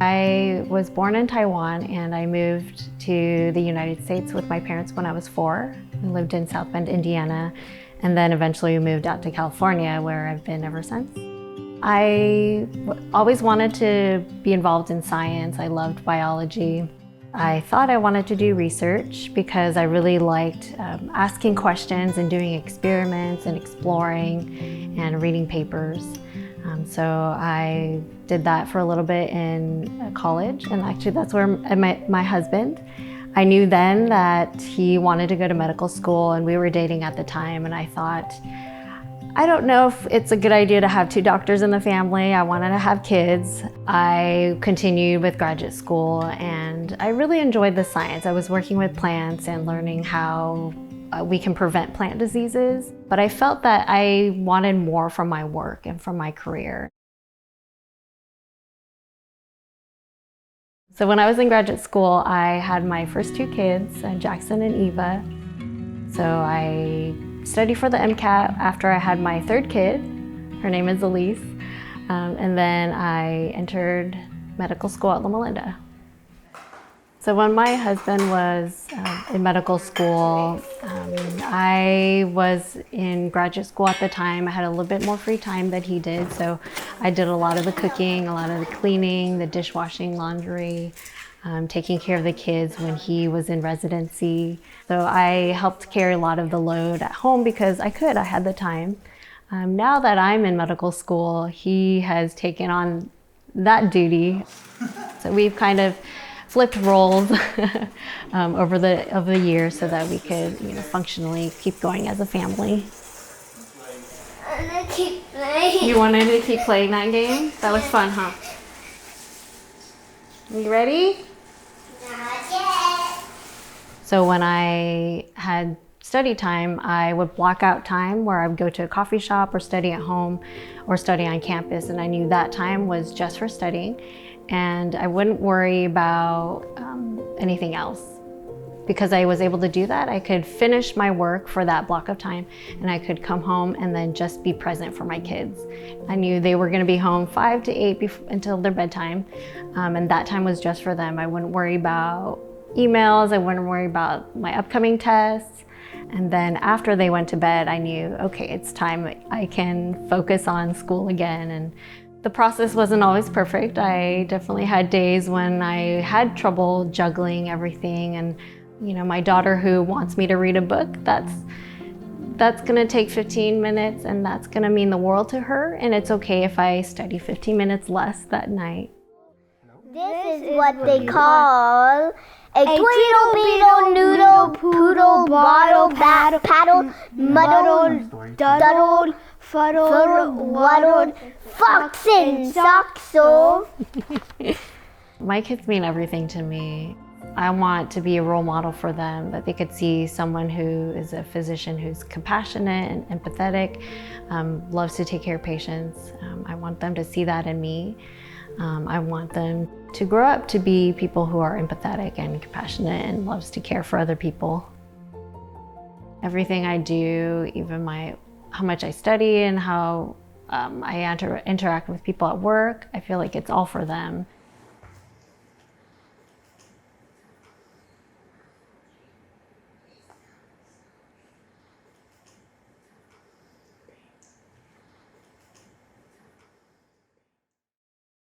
I was born in Taiwan and I moved to the United States with my parents when I was 4. We lived in South Bend, Indiana, and then eventually moved out to California, where I've been ever since. I always wanted to be involved in science. I loved biology. I thought I wanted to do research because I really liked asking questions and doing experiments and exploring and reading papers. So I did that for a little bit in college, and actually that's where I met my husband. I knew then that he wanted to go to medical school, and we were dating at the time, and I thought, I don't know if it's a good idea to have 2 doctors in the family. I wanted to have kids. I continued with graduate school, and I really enjoyed the science. I was working with plants and learning how we can prevent plant diseases, but I felt that I wanted more from my work and from my career. So when I was in graduate school, I had my first 2 kids, Jackson and Eva. So I studied for the MCAT after I had my 3rd kid. Her name is Elise. And then I entered medical school at Loma Linda. So when my husband was in medical school, I was in graduate school at the time. I had a little bit more free time than he did, so I did a lot of the cooking, a lot of the cleaning, the dishwashing, laundry, taking care of the kids when he was in residency. So I helped carry a lot of the load at home because I had the time. Now that I'm in medical school, he has taken on that duty. So we've kind of flipped roles over the years so that we could, functionally keep going as a family. I'm gonna keep playing. You wanted to keep playing that game? That was fun, huh? You ready? Not yet. So when I had study time, I would block out time where I would go to a coffee shop or study at home or study on campus, and I knew that time was just for studying. And I wouldn't worry about anything else. Because I was able to do that, I could finish my work for that block of time, and I could come home and then just be present for my kids. I knew they were gonna be home 5 to 8 until their bedtime, and that time was just for them. I wouldn't worry about emails, I wouldn't worry about my upcoming tests. And then after they went to bed, I knew, okay, it's time I can focus on school again. And the process wasn't always perfect. I definitely had days when I had trouble juggling everything. And my daughter who wants me to read a book, that's gonna take 15 minutes and that's gonna mean the world to her. And it's okay if I study 15 minutes less that night. This is what they call a tweedle beetle noodle poodle bottle bat paddle muddled duddled fuddled waddled fox in socks of. My kids mean everything to me. I want to be a role model for them, that they could see someone who is a physician who's compassionate and empathetic, loves to take care of patients. I want them to see that in me. I want them to grow up to be people who are empathetic and compassionate and loves to care for other people. Everything I do, even how much I study and how I interact with people at work, I feel like it's all for them.